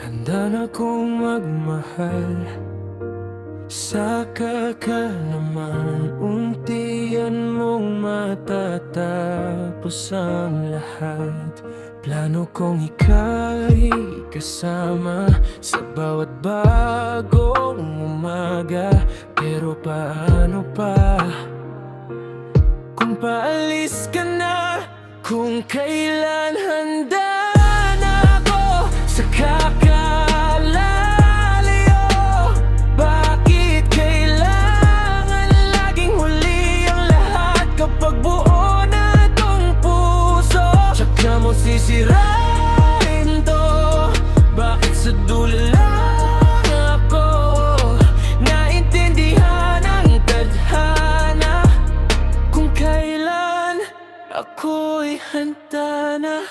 Handa na kong magmahal. Saka ka naman, untian mong matatapos ang lahat. Plano kong ika'y kasama sa bawat bagong umaga. Pero paano pa kung paalis ka na? Kung kailan handa na ako sa kakalalayo, bakit kailangan laging huli ang lahat? Kapag buo na tong puso, tsaka mo sisirain to. Bakit sa dulo lang ako naintindihan ang tadhana? Kung kailan ako'y handa na.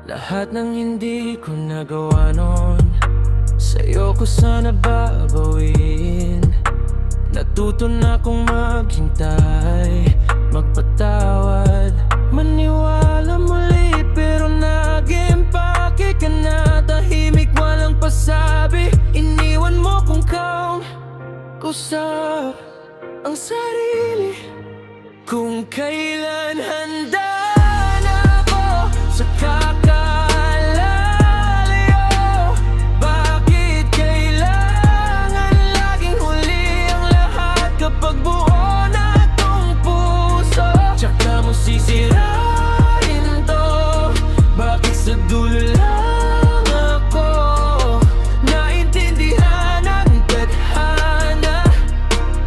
Lahat ng hindi ko nagawa noon, sa'yo ko sana babawin. Natuto na kong maghintay, magpatawad, maniwala muli. Pero nag-empake ka na, tahimik walang pasabi. Iniwan mo kung kausap ang sarili. Kung kailan handa na ako sa kakalalayo, bakit kailangan laging huli ang lahat? Kapag buo na tong puso, tsaka mo sisirain to. Bakit sa dulo lang ako naintindihan ang tadhana?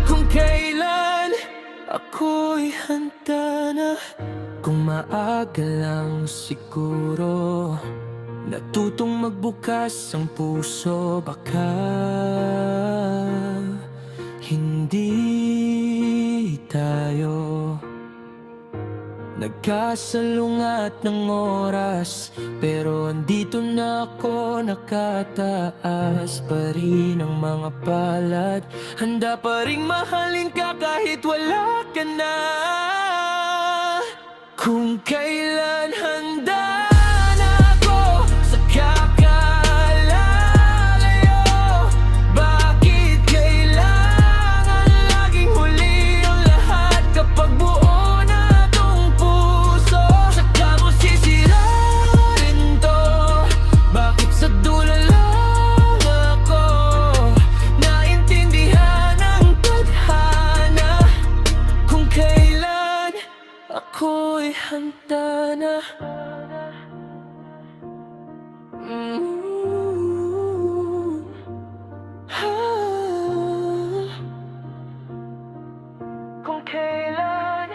Kung kailan ako'y handa na. Kung maaga lang siguro natutong magbukas ang puso, baka hindi tayo nagkasalungat ng oras. Pero andito na ako, nakataas pa rin ang mga palad. Handa pa rin mahalin ka kahit wala ka na. Kung kailan handa na ako sa kakalalayo, bakit kailangan laging huli ang lahat? Kapag buo na tong puso, saka mo sisirain to. Bakit sa dulo lang ako naintindihan ang tadhana? Kung kailan ako'y handa na. Kung kailan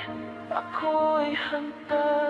ako'y handa